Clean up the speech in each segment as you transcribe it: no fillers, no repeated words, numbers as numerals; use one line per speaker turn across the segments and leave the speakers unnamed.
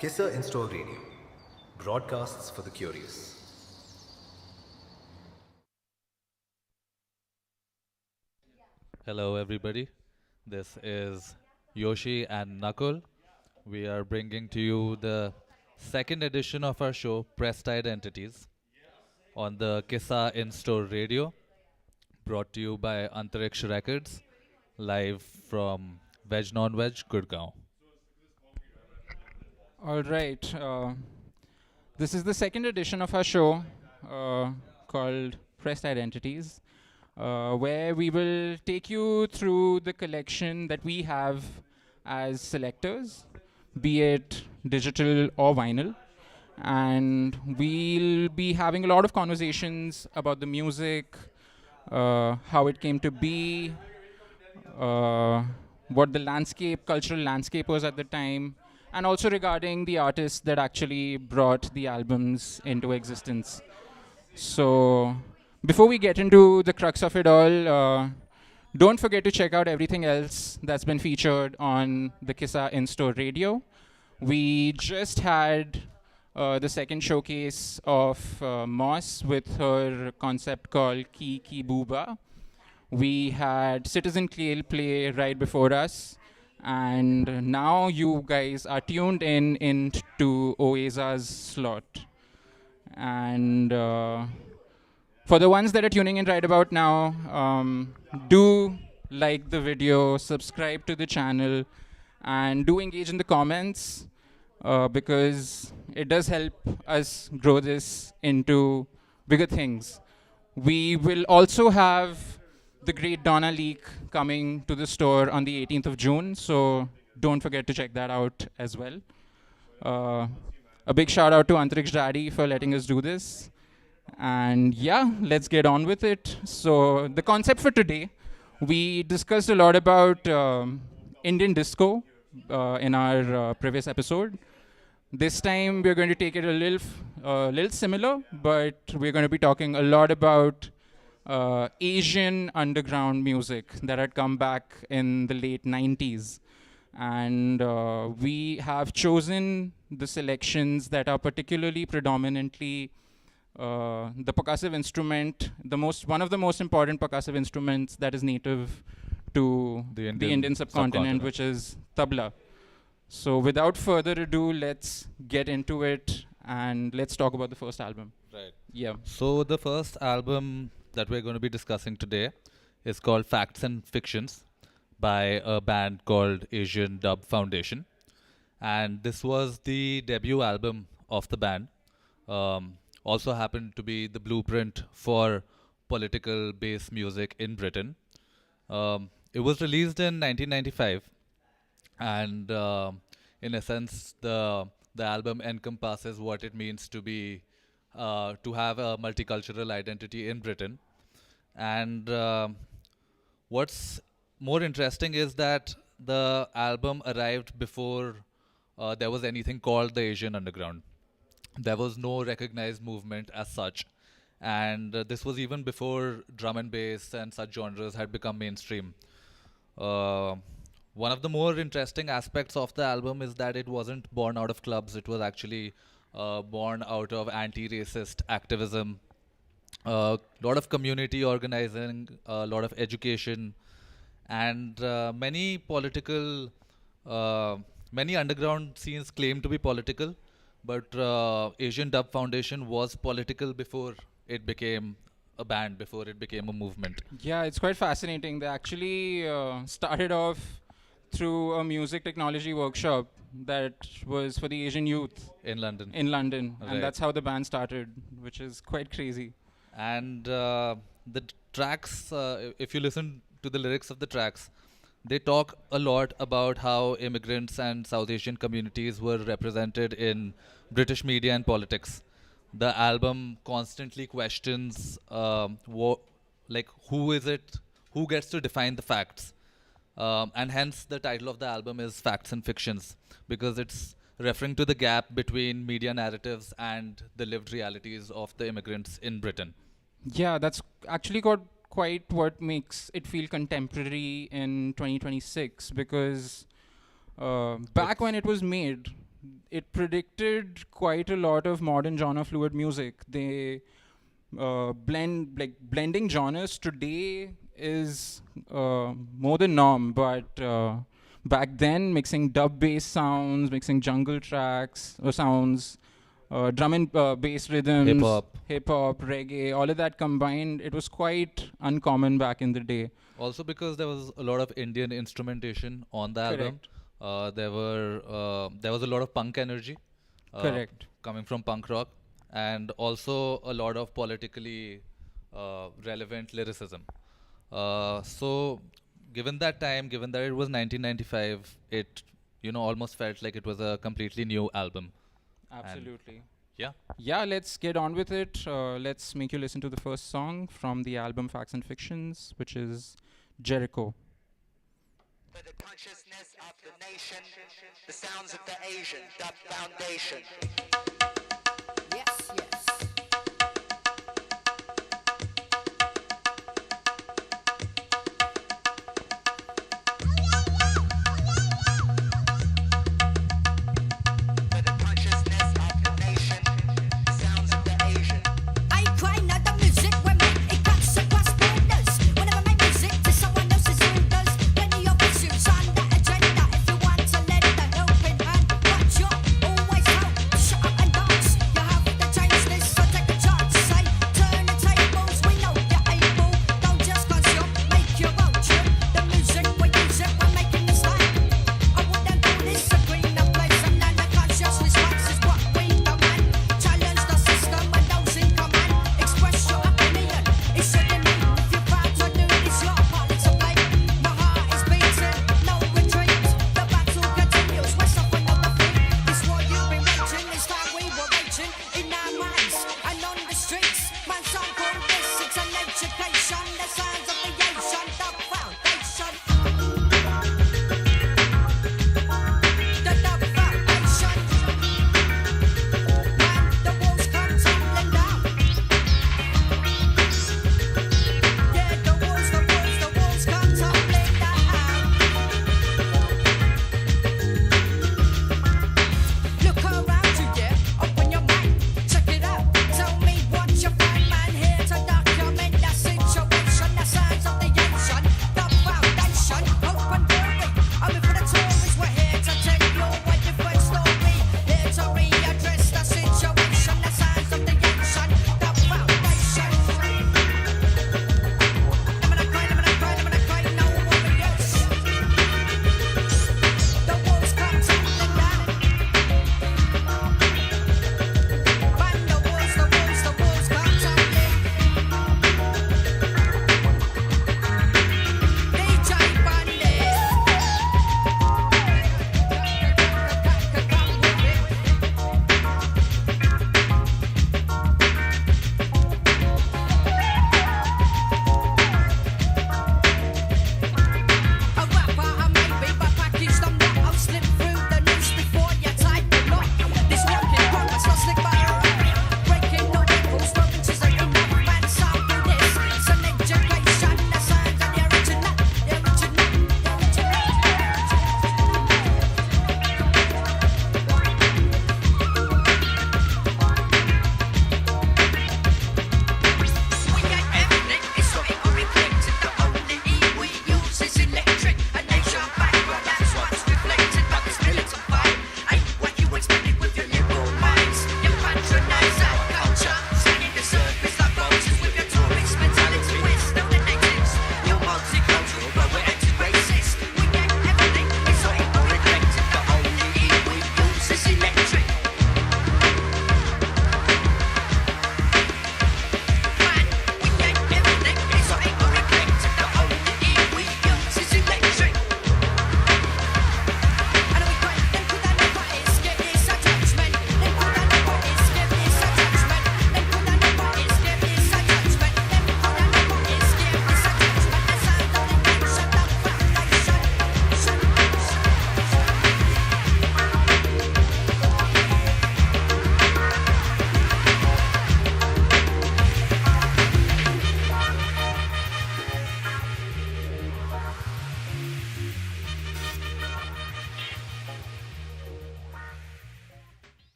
KISSA In-Store Radio, broadcasts for the curious.
Hello, everybody. This is Yoshi and Nakul. We are bringing to you the second edition of our show, Pressed Identities, on the KISSA In-Store Radio, brought to you by Antariksh Records, live from Veg Non-Veg, Gurgaon.
All right. This is the second edition of our show called Pressed Identities, where we will take you through the collection that we have as selectors, be it digital or vinyl. And we'll be having a lot of conversations about the music, how it came to be, uh, what the cultural landscape was at the time, and also regarding the artists that actually brought the albums into existence. So, before we get into the crux of it all, don't forget to check out everything else that's been featured on the KISSA In-Store Radio. We just had the second showcase of Moss with her concept called Ki Booba. We had Citizen Kale play right before us, and now you guys are tuned in into Oaaza's slot. And for the ones that are tuning in right about now, do like the video, subscribe to the channel, and do engage in the comments because it does help us grow this into bigger things. We will also have the great Donna Leak coming to the store on the 18th of June, so don't forget to check that out as well. Uh, a big shout out to Antariksh Daddy for letting us do this. And yeah, let's get on with it. So, the concept for today, we discussed a lot about Indian disco in our previous episode. This time, we're going to take it a little similar, but we're going to be talking a lot about Asian underground music that had come back in the late 90s. And we have chosen the selections that are particularly predominantly the percussive instrument, one of the most important percussive instruments that is native to the Indian subcontinent, which is tabla. So without further ado, let's get into it and let's talk about the first album.
Right.
Yeah.
So, the first album that we're going to be discussing today is called Facts and Fictions by a band called Asian Dub Foundation. And this was the debut album of the band. Also happened to be the blueprint for political bass music in Britain. It was released in 1995, and in essence, the album encompasses what it means to have a multicultural identity in Britain. And what's more interesting is that the album arrived before there was anything called the Asian Underground. There was no recognized movement as such. And this was even before drum and bass and such genres had become mainstream. Uh, One of the more interesting aspects of the album is that it wasn't born out of clubs, it was actually born out of anti-racist activism, a lot of community organizing, a lot of education, and uh, many underground scenes claim to be political, but Asian Dub Foundation was political before it became a band, before it became a movement
Yeah, it's quite fascinating. They actually started off through a music technology workshop that was for the Asian youth
in London.
and
Right.
that's how the band started, which is quite crazy.
And tracks, if you listen to the lyrics of the tracks, they talk a lot about how immigrants and South Asian communities were represented in British media and politics. The album constantly questions like who is it, who gets to define the facts, and hence the title of the album is Facts and Fictions, because it's referring to the gap between media narratives and the lived realities of the immigrants in Britain.
Yeah, that's actually got quite what makes it feel contemporary in 2026 because back when it was made, it predicted quite a lot of modern genre fluid music. They blending genres today is more the norm, but back then mixing dub bass sounds, mixing jungle tracks or sounds, drum and bass rhythms, hip hop, reggae, all of that combined, it was quite uncommon back in the day.
Also because there was a lot of Indian instrumentation on the album. There was a lot of punk energy.
Correct.
Coming from punk rock, and also a lot of politically relevant lyricism. So given that time, given that it was 1995, it almost felt like it was a completely new album.
Absolutely.
Yeah.
Yeah, let's get on with it. Let's make you listen to the first song from the album Facts and Fictions, which is Jericho.
For the consciousness of the nation, the sounds of the Asian dub foundation. Yes, yes.
And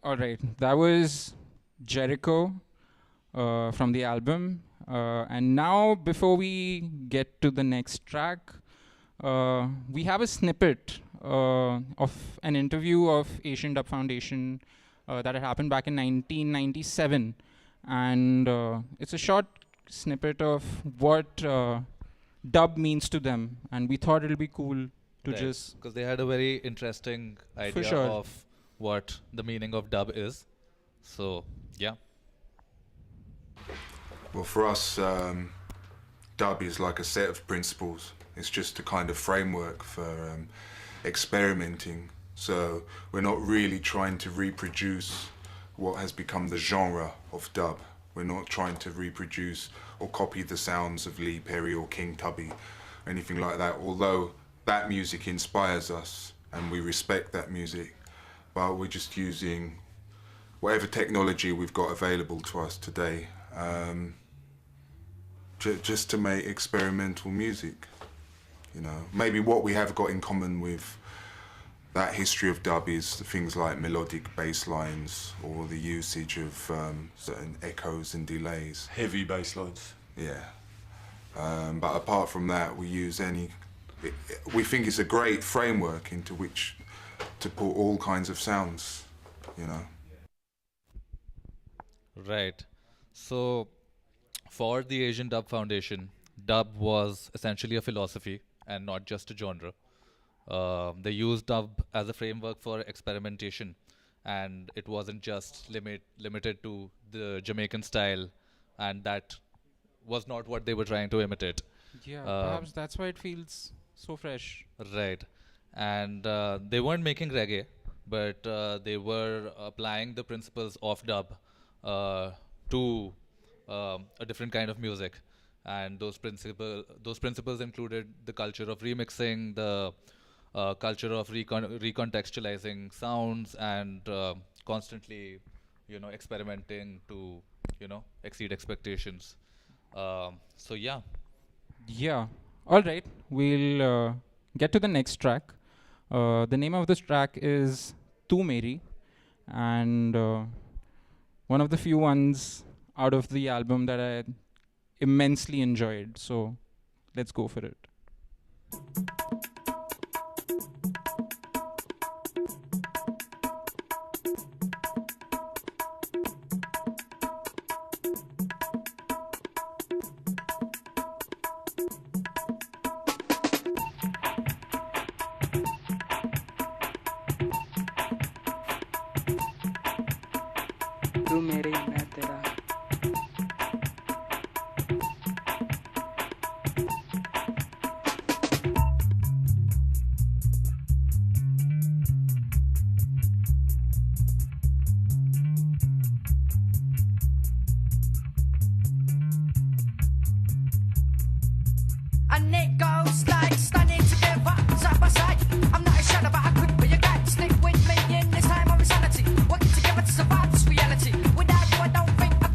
All right, that was Jericho from the album. And now, before we get to the next track, we have a snippet of an interview of Asian Dub Foundation that had happened back in 1997. And it's a short snippet of what dub means to them. And we thought it'll be cool to just...
Because they had a very interesting idea
sure.
of what the meaning of dub is. So, yeah.
Well, for us, dub is like a set of principles. It's just a kind of framework for experimenting. So we're not really trying to reproduce what has become the genre of dub. We're not trying to reproduce or copy the sounds of Lee Perry or King Tubby or anything like that, although that music inspires us and we respect that music, but we're just using whatever technology we've got available to us today just to make experimental music. You know, maybe what we have got in common with that history of dub is things like melodic bass lines or the usage of certain echoes and delays.
Heavy bass lines.
Yeah. But apart from that, we use we think it's a great framework into which to put all kinds of sounds, you know.
Right. So, for the Asian Dub Foundation, dub was essentially a philosophy and not just a genre. They used dub as a framework for experimentation, and it wasn't just limited to the Jamaican style, and that was not what they were trying to imitate.
Yeah, perhaps that's why it feels so fresh.
Right. And they weren't making reggae, but they were applying the principles of dub to a different kind of music. And those principles included the culture of remixing, the culture of recontextualizing sounds, and constantly, experimenting to, exceed expectations. So yeah.
Yeah. All right. We'll get to the next track. The name of this track is Tu Meri, and one of the few ones out of the album that I immensely enjoyed. So let's go for it.
तू मेरी मैं तेरा
And it goes like standing together side by side. I'm not a shadow, but I could be a guide. Stick with me in this time of insanity. Working together to survive this reality. Without you, I don't think I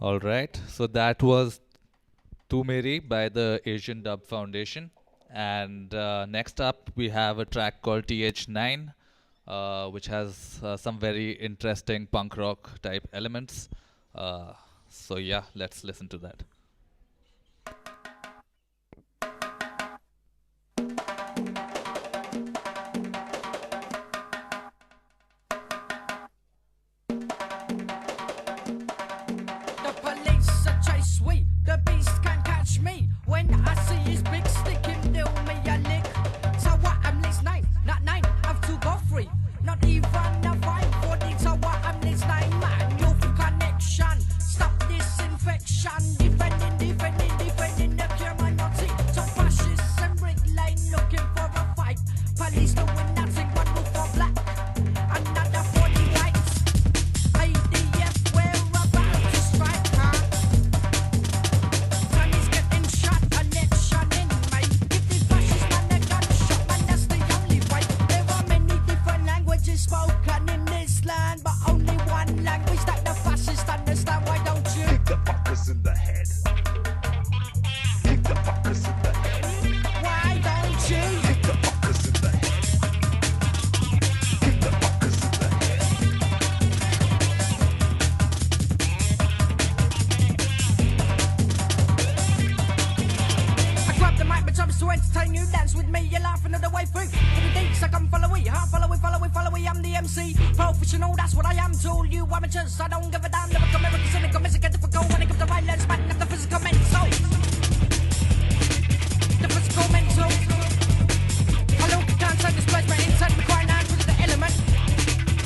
All right. So that was Tu Meri by the Asian Dub Foundation. And next up, we have a track called TH9, which has some very interesting punk rock type elements. So yeah, let's listen to that.
The police are chase we, the beast can't catch me. When I see his big stick, him deal me a lick. So what I'm list 9, not 9, I've 2 got 3. Not even a 5 for the so what I'm list 9 man. Youth connection, stop this infection. Defending the community. So fascists and brick lane looking for a fight. Police doing nothing, one move for black, another for the whites. ADF, we're about to strike, huh? Time is getting shot, election in May. Give the fascist man a gunshot, man, that's the only way. There are many different languages spoken in this land, but only one language that the fascists understand. Why don't you?
Kick the fuckers in the head. Kick the fuckers in the head.
Why don't you?
Kick the fuckers in the head. Kick the fuckers in the head.
I grab the mic, my job is to entertain you. Dance with me, you're laughing all the way through. For the deeks, I come follow we, follow we. I'm the MC, professional, that's what I am. To all you amateurs, I don't give a damn. Never come here, cynical, music, difficult when it comes to violence, man, of the physical mental. The physical mental. Hello, can't say this place, my inside, my crying out through the element.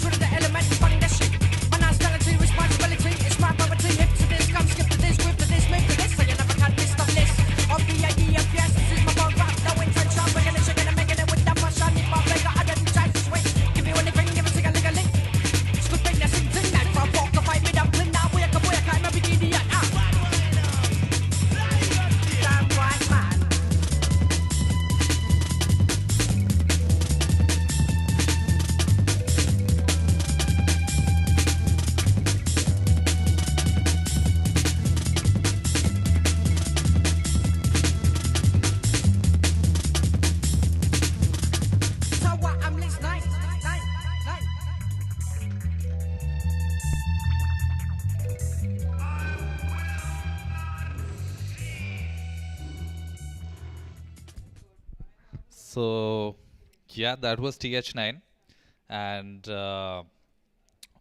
Through the element, funny that shit. My nationality, responsibility, it's my property. Hip to this, come skip to this, whip to this, move to this. So you never can miss the list of the idea of yes, this is my bone rap. No intention, bringing it, shaking and making it with that passion. If I break I didn't try to switch. Give you anything, give it to a lick. Scoop thing, that's in that. For a walk, to fight me, dumpling now. We are boy, I can't be idiot. Damn right, man. So what? I'm list 9.
So yeah, that was TH9. And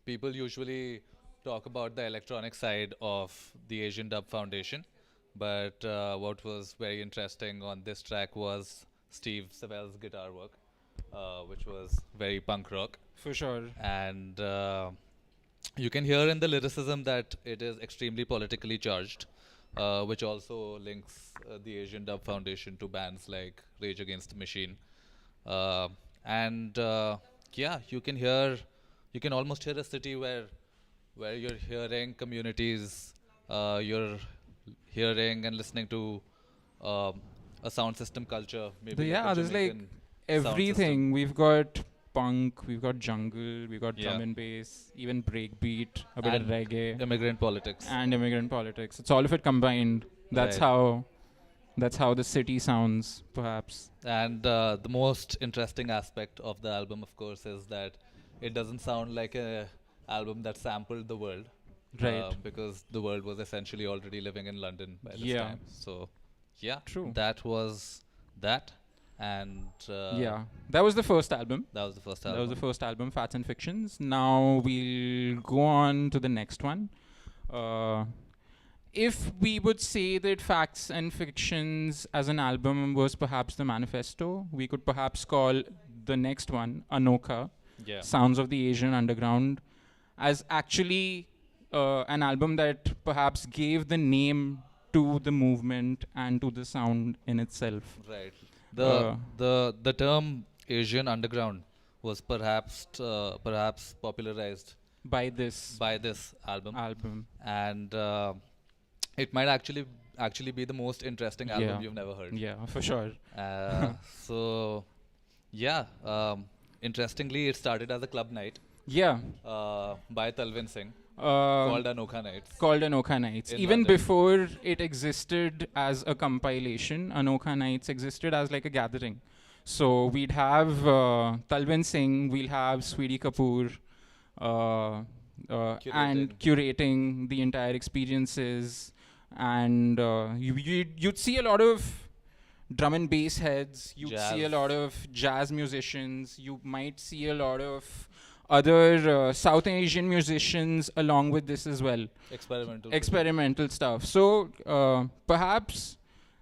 people usually talk about the electronic side of the Asian Dub Foundation. But what was very interesting on this track was Steve Savell's guitar work, which was very punk rock.
For sure.
And you can hear in the lyricism that it is extremely politically charged, which also links the Asian Dub Foundation to bands like Rage Against the Machine. And yeah, you can almost hear a city where you're hearing communities, you're hearing and listening to a sound system culture. Maybe
Yeah,
a
there's like
Jamaican sound
everything.
system.
We've got punk, we've got jungle, we've got
Yeah.
drum and bass, even breakbeat, a bit of
And
reggae,
immigrant politics.
and immigrant politics. It's all of it combined. That's
Right.
how the city sounds, perhaps.
And the most interesting aspect of the album, of course, is that it doesn't sound like a album that sampled the world,
Right.
because the world was essentially already living in London by this
Yeah.
time. So, yeah,
True.
that was that, and
Yeah, that was the first album.
that was the first
That
album.
was the first album, Facts and Fictions. Now we'll go on to the next one. If we would say that Facts and Fictions as an album was perhaps the manifesto, we could perhaps call the next one, Anoka,
Yeah.
Sounds of the Asian Underground, as actually an album that perhaps gave the name to the movement and to the sound in itself.
Right.
Uh,
The term Asian underground was perhaps popularized
By this
by this album,
album.
and it might actually be the most interesting album
Yeah.
you've never heard.
Yeah, for sure.
So, yeah. Interestingly, it started as a club night
Yeah.
by Talvin Singh. Called Anokha Nights.
Called Anokha Nights.
In
Even
London.
before it existed as a compilation, Anokha Nights existed as like a gathering. So we'd have Talwin Singh, we'll have Sweetie Kapoor, and curating the entire experiences. And you'd see a lot of drum and bass heads, you'd see a
Jazz.
lot of jazz musicians, you might see a lot of other South Asian musicians along with this as well. Experimental stuff. So perhaps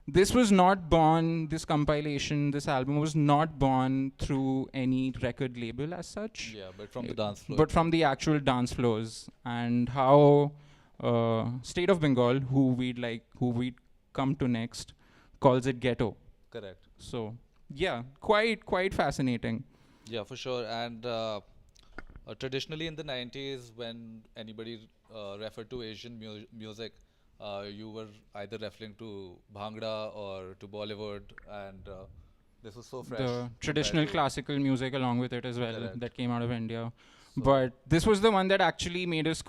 this was not born, this compilation, this album was not born through any record label as such.
Yeah, but from the dance floor.
But from the actual dance floors, and how State of Bengal, who we'd come to next, calls it ghetto.
Correct.
So yeah, quite fascinating.
Yeah, for sure. And traditionally in the 90s, when anybody referred to Asian music, you were either referring to Bhangra or to Bollywood, and this was so fresh.
The traditional classical music along with it as well.
Correct.
That came out of India.
So
But this was the one that actually made us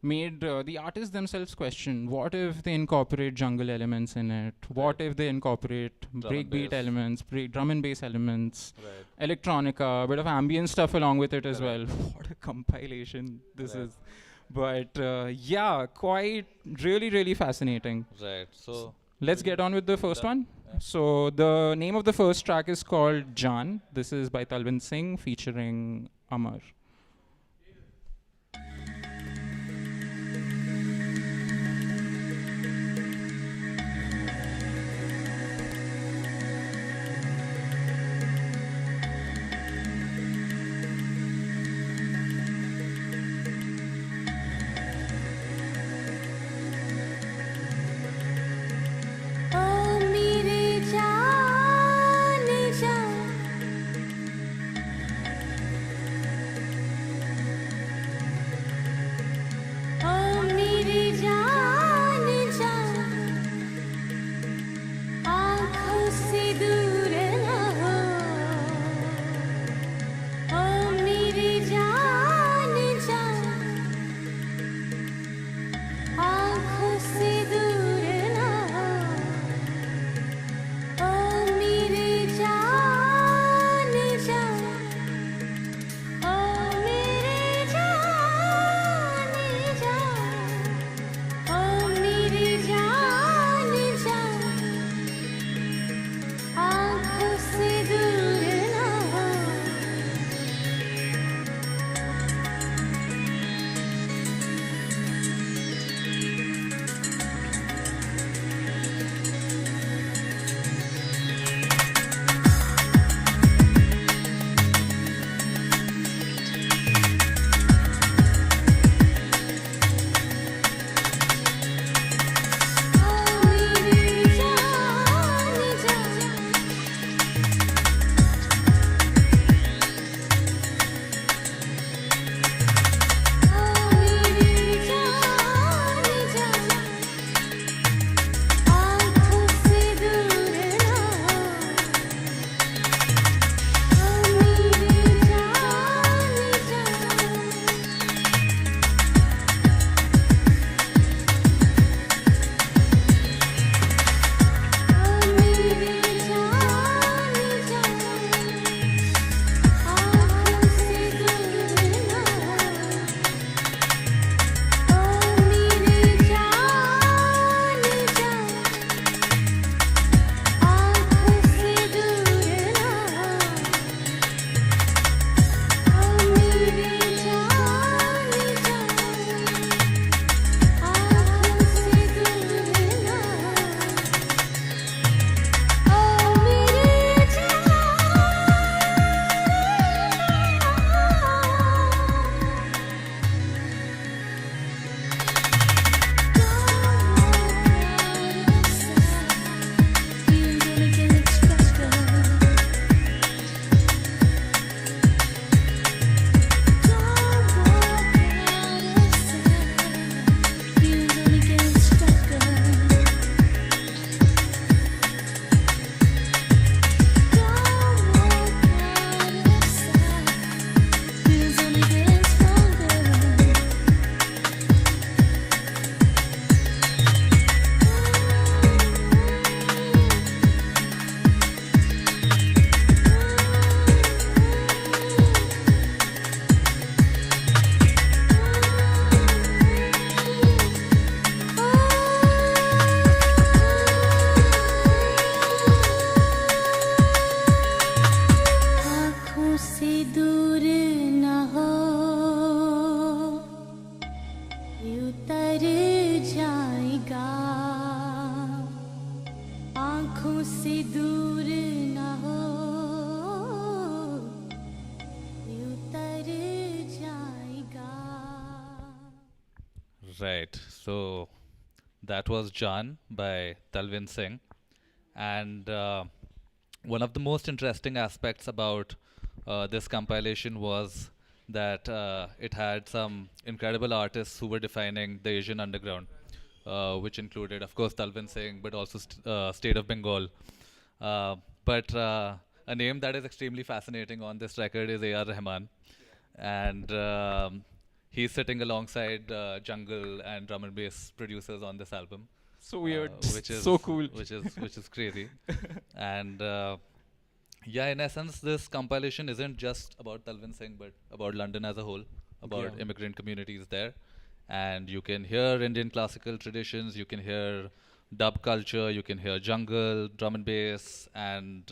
made the artists themselves question, what if they incorporate jungle elements in it? What if they incorporate
and
breakbeat
bass.
elements, drum and bass elements,
Right.
electronica, a bit of ambient stuff along with it as well.
Correct.
What a compilation this
Right.
is. But yeah, quite really fascinating.
Right. So
Let's get on with the first
Done.
one. So the name of the first track is called Jaan. This is by Talwin Singh featuring Amar.
ओ मेरे जान जा
Right. So that was Jan by Talvin Singh. And one of the most interesting aspects about this compilation was that it had some incredible artists who were defining the Asian underground, which included, of course, Talvin Singh, but also State of Bengal. But a name that is extremely fascinating on this record is A.R. Rahman. And he's sitting alongside jungle and drum and bass producers on this album.
So weird.
Which is
So cool.
which is crazy. And yeah, in essence, this compilation isn't just about Talvin Singh, but about London as a whole, about
Yeah.
immigrant communities there. And you can hear Indian classical traditions, you can hear dub culture, you can hear jungle, drum and bass, and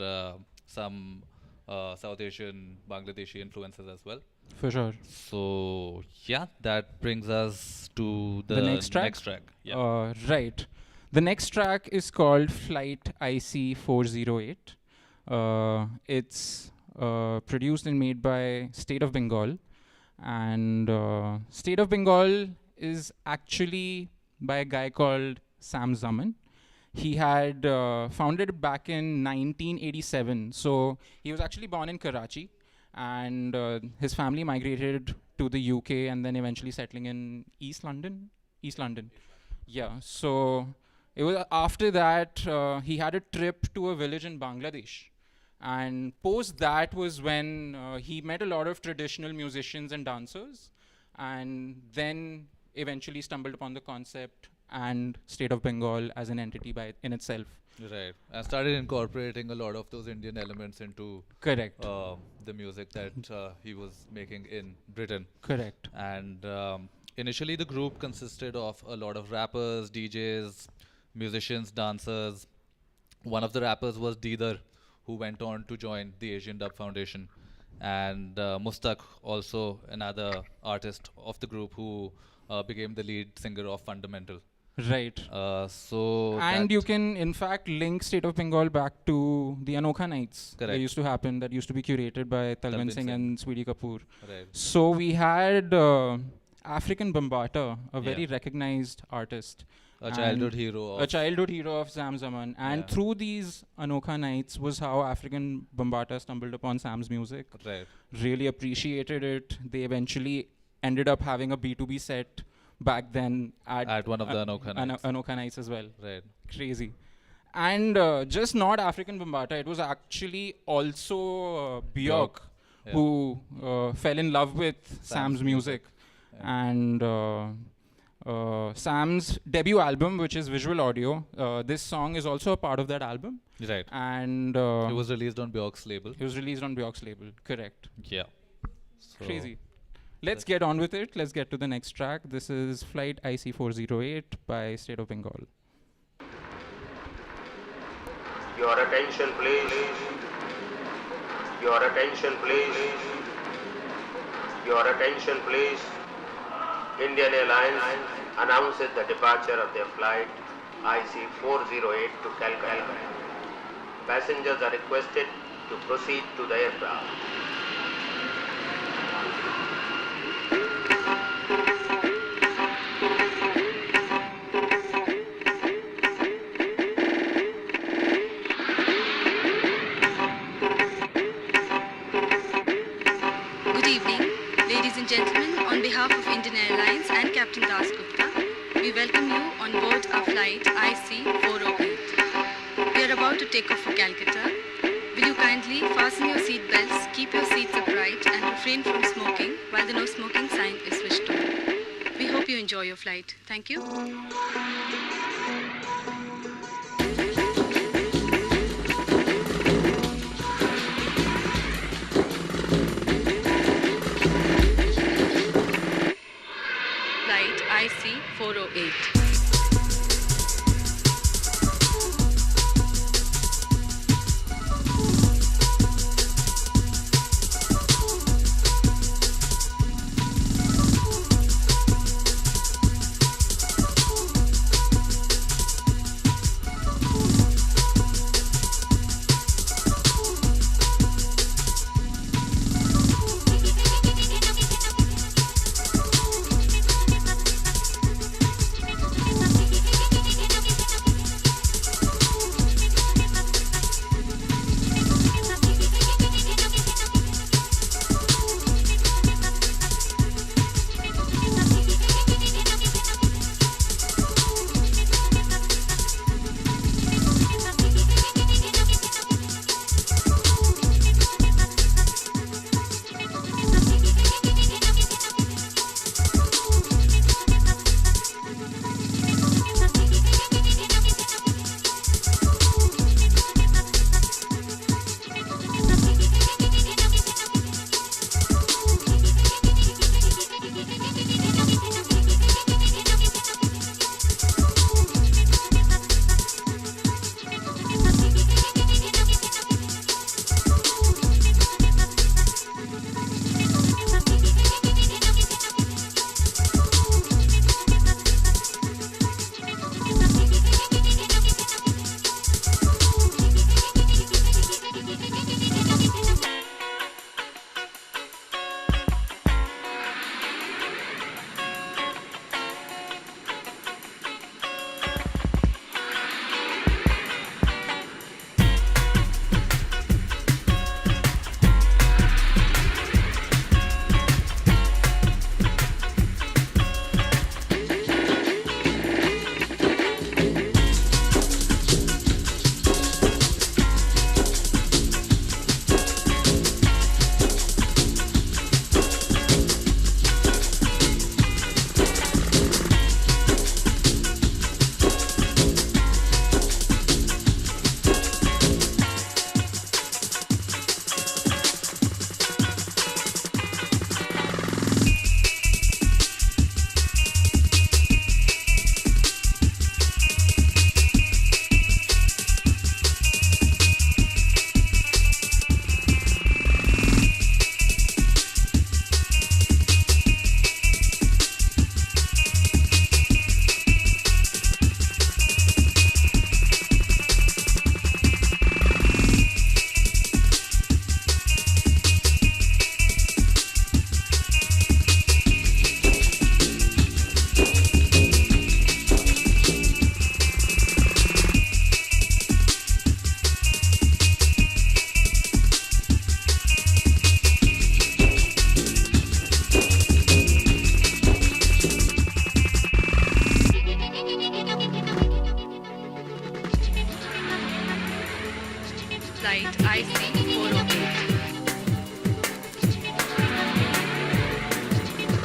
some South Asian, Bangladeshi influences as well.
For sure.
So yeah, that brings us to the,
The next track?
Yeah.
Right. The next track is called Flight IC 408. It's produced and made by State of Bengal. And State of Bengal is actually by a guy called Sam Zaman. He had founded it back in 1987. So he was actually born in Karachi. And his family migrated to the UK and then eventually settling in East London. Yeah. So it was after that he had a trip to a village in Bangladesh. And post that was when he met a lot of traditional musicians and dancers, and then eventually stumbled upon the concept and State of Bengal as an entity in itself.
Right. And started incorporating a lot of those Indian elements into
Correct.
the music that he was making in Britain.
Correct.
And initially the group consisted of a lot of rappers, DJs, musicians, dancers. One of the rappers was Deedar, who went on to join the Asian Dub Foundation. And Mustaq, also another artist of the group who became the lead singer of Fundamental.
Right.
So
And you can, in fact, link State of Bengal back to the Anokha Nights that
Correct.
used to happen, that used to be curated by Talvin Singh and Sweetie Kapoor.
Right.
So we had African Bambata, a very
Yeah.
recognized artist.
A
and
childhood hero.
A childhood hero of Sam Zaman. And
Yeah.
through these Anokha Nights was how African Bambata stumbled upon Sam's music.
Right.
Really appreciated it. They eventually ended up having a B2B set back then
At one of the Anokha Nights.
Anokha Nights as well.
Right.
Crazy. And just not African Bambata, it was actually also Björk
Yeah.
who fell in love with Sam's music.
Yeah.
And Sam's debut album, which is visual audio, this song is also a part of that album.
Right.
And
It was released on Björk's label.
it was released on Björk's label. Correct.
Yeah. So
Crazy. Let's get on with it. Let's get to the next track. This is Flight IC 408 by State of Bengal.
Your attention please. Your attention please. Your attention please. Indian Airlines announces the departure of their flight IC 408 to Calcutta. Passengers are requested to proceed to the aircraft.
Good evening, ladies and gentlemen. On behalf of Indian Airlines and Captain Das Gupta, we welcome you on board our flight IC 408. We are about to take off for Calcutta. Will you kindly fasten your seat belts, keep your seats upright, and refrain from smoking while the no smoking sign is switched on. We hope you enjoy your flight. Thank you. Flight IC 408.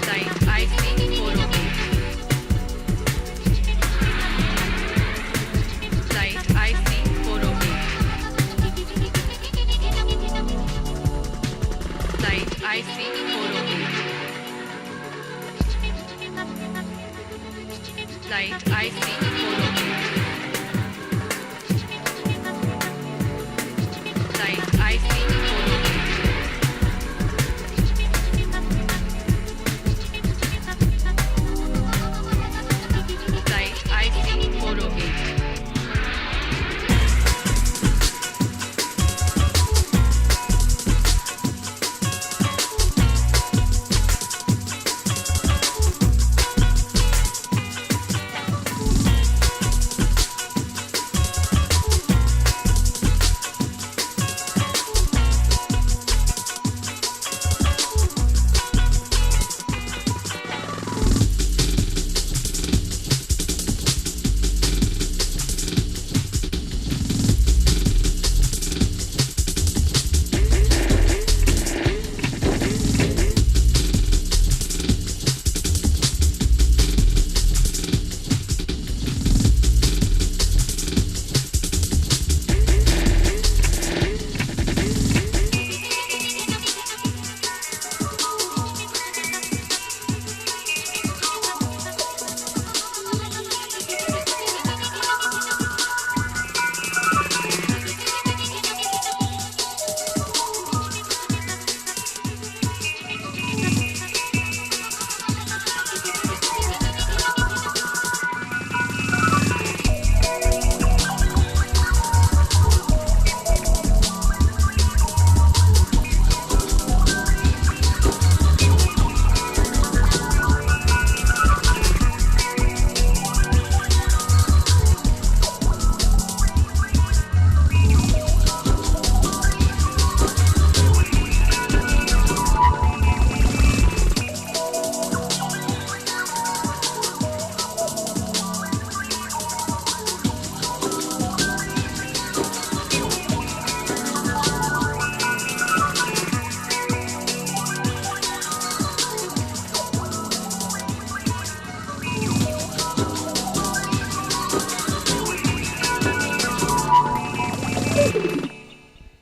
Flight IC408. Flight IC408. Flight IC408. Flight IC408. Flight IC408. Flight IC408.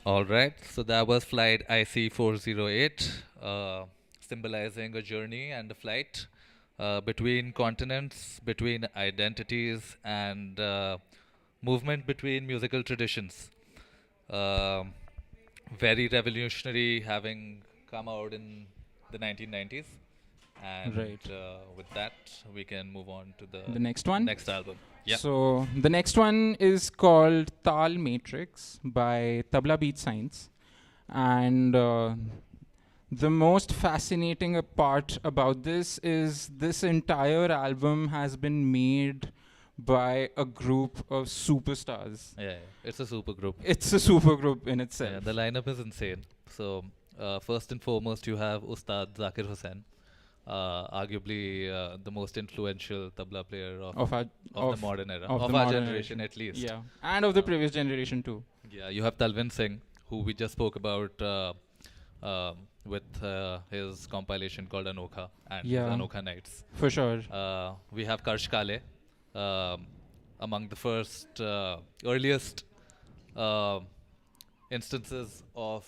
All right, so that was flight IC408, symbolizing a journey and a flight between continents, between identities, and movement between musical traditions. Um Very revolutionary, having come out in the 1990s. And
Right.
With that, we can move on to
The next one?
Next album. Yeah.
So the next one is called Tal Matrix by Tabla Beat Science. And the most fascinating part about this is this entire album has been made by a group of superstars.
Yeah, it's a super group.
It's a super group in itself.
Yeah, the lineup is insane. So, first and foremost, you have Ustad Zakir Hussain, arguably the most influential tabla player of the modern era,
of
of
the
our
modern
generation
era.
at least.
Yeah, and of the previous generation too.
Yeah, you have Talvin Singh, who we just spoke about with his compilation called Anokha and his
Yeah.
Anokha Nights.
For sure.
We have Karsh Kale, among the first, earliest instances of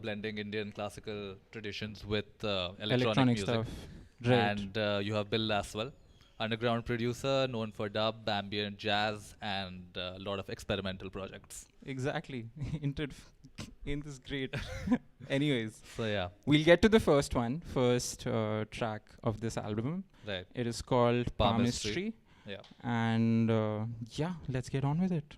blending Indian classical traditions with electronic music.
stuff. Right.
And you have Bill Laswell, underground producer known for dub, ambient, jazz, and a lot of experimental projects.
Exactly. Ain't this great? Anyways.
So yeah.
We'll get to the first track of this album.
Right.
It is called Palmistry.
Yeah.
And yeah, let's get on with it.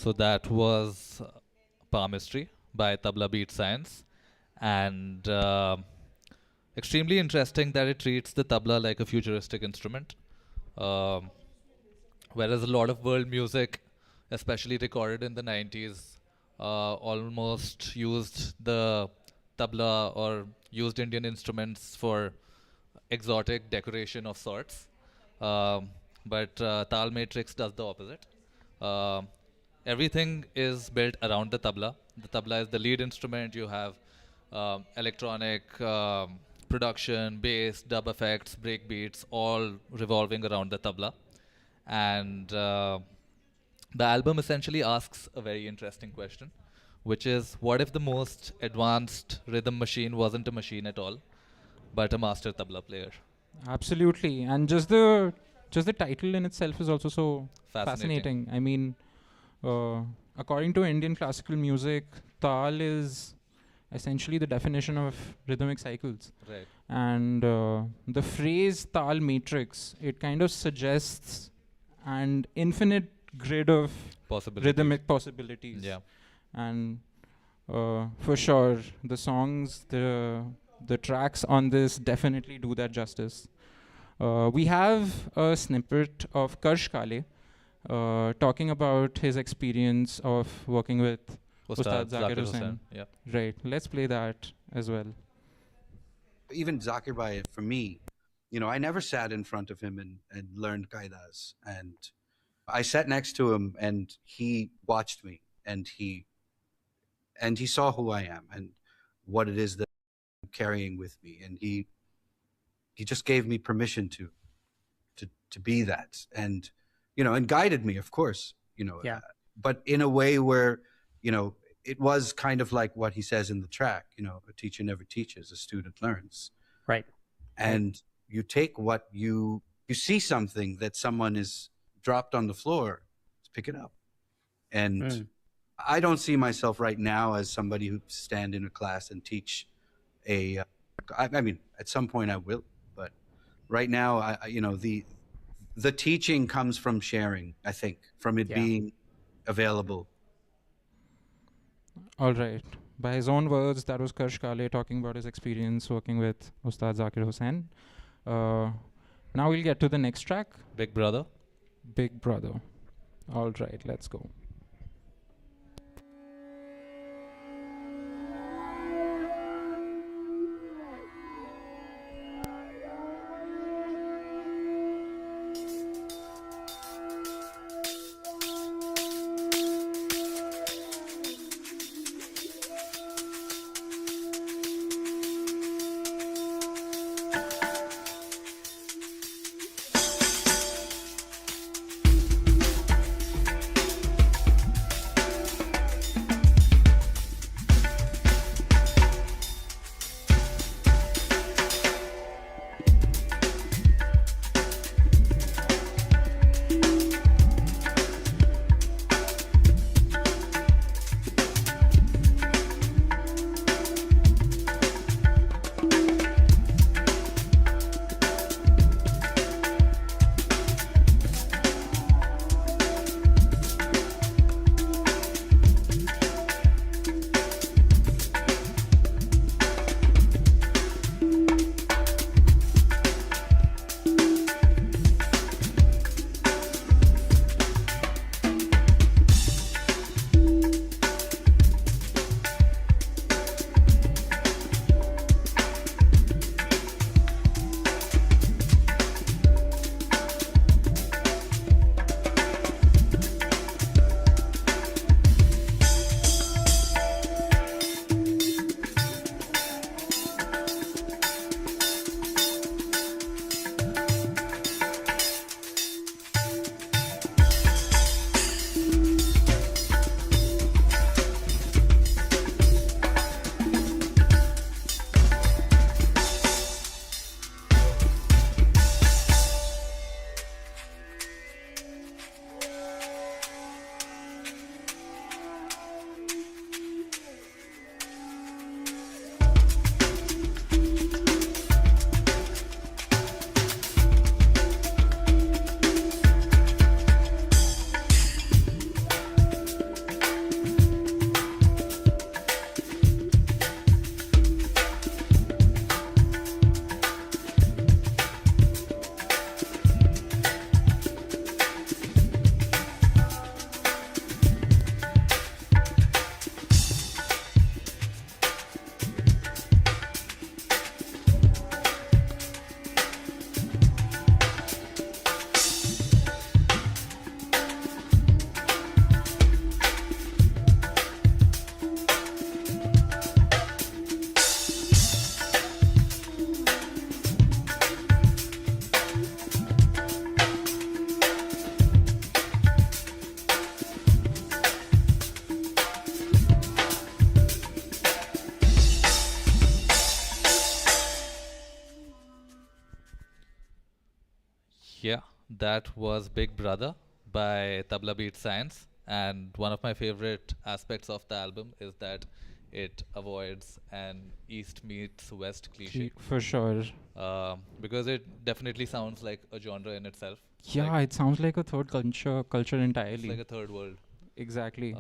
So that was Palmistry by Tabla Beat Science, and extremely interesting that it treats the tabla like a futuristic instrument. Um, Whereas a lot of world music, especially recorded in the 90s, almost used the tabla or used Indian instruments for exotic decoration of sorts. But Tal Matrix does the opposite. Um Everything is built around the tabla. The tabla is the lead instrument. You have electronic production, bass, dub effects, break beats, all revolving around the tabla. And the album essentially asks a very interesting question, which is, what if the most advanced rhythm machine wasn't a machine at all, but a master tabla player?
Absolutely, and just the title in itself is also so
Fascinating.
fascinating. I mean, according to Indian classical music, tal is essentially the definition of rhythmic cycles.
Right.
And the phrase tal matrix, it kind of suggests an infinite grid of rhythmic possibilities.
Yeah.
And for sure, the songs, the tracks on this definitely do that justice. We have a snippet of Karsh Kale talking about his experience of working with Ustad Zakir Hussain.
Yeah.
Right. Let's play that as well.
Even Zakir Bhai, for me, I never sat in front of him and learned Qaidas. And I sat next to him and he watched me and he saw who I am and what it is that I'm carrying with me. And he just gave me permission to be that. And, and guided me, of course, but in a way where, it was kind of like what he says in the track, a teacher never teaches, a student learns.
Right.
And you take what you see something that someone is dropped on the floor, pick it up. And I don't see myself right now as somebody who stand in a class and teach I mean, at some point I will, but right now, the teaching comes from sharing, I think, from it being available.
All right. By his own words, that was Karsh Kale talking about his experience working with Ustad Zakir Hussain. Now we'll get to the next track.
Big Brother.
Big Brother. All right, let's go.
that was Big Brother by Tabla Beat Science. And one of my favorite aspects of the album is that it avoids an East meets West cliche.
For sure.
Because it definitely sounds like a genre in itself.
Yeah, it sounds like a third culture entirely.
It's like a third world.
Exactly.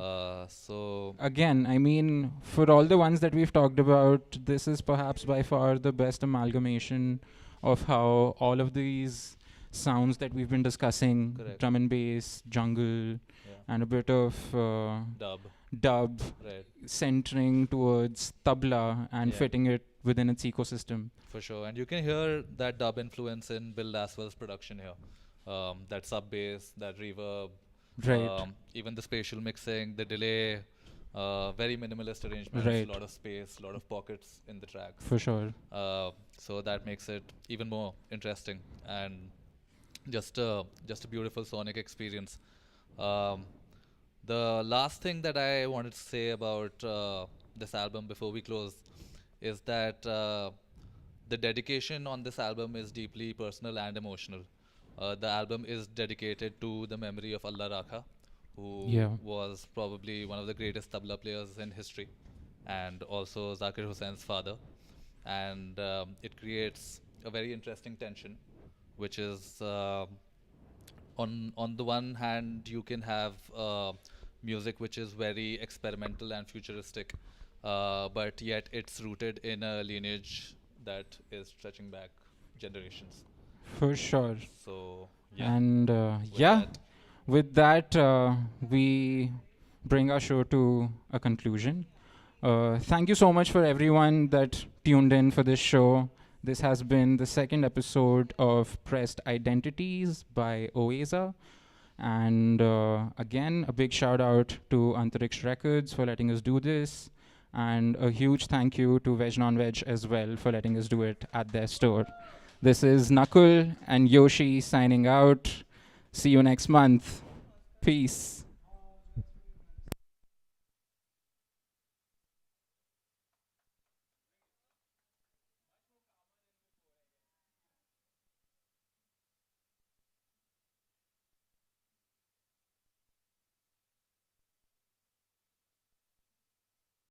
So
again, I mean, for all the ones that we've talked about, this is perhaps by far the best amalgamation of how all of these sounds that we've been discussing,
Correct.
drum and bass, jungle, and a bit of dub,
Right.
centering towards tabla and
Yeah.
fitting it within its ecosystem.
For sure, and you can hear that dub influence in Bill Laswell's production here. That sub bass, that reverb,
Right.
even the spatial mixing, the delay, very minimalist arrangements,
Right.
a lot of space, a lot of pockets in the tracks.
For sure.
So that makes it even more interesting and just a beautiful sonic experience. The last thing that I wanted to say about this album before we close is that the dedication on this album is deeply personal and emotional. The album is dedicated to the memory of Allah Rakha, who was probably one of the greatest tabla players in history, and also Zakir Hussein's father. And it creates a very interesting tension, which is on the one hand, you can have music which is very experimental and futuristic, but yet it's rooted in a lineage that is stretching back generations.
For sure.
So, yeah.
And with that, we bring our show to a conclusion. Thank you so much for everyone that tuned in for this show. This has been the second episode of Pressed Identities by Oaaza. And again, a big shout out to Antariksh Records for letting us do this. And a huge thank you to Veg Non Veg as well for letting us do it at their store. This is Nakul and Yoshi signing out. See you next month. Peace.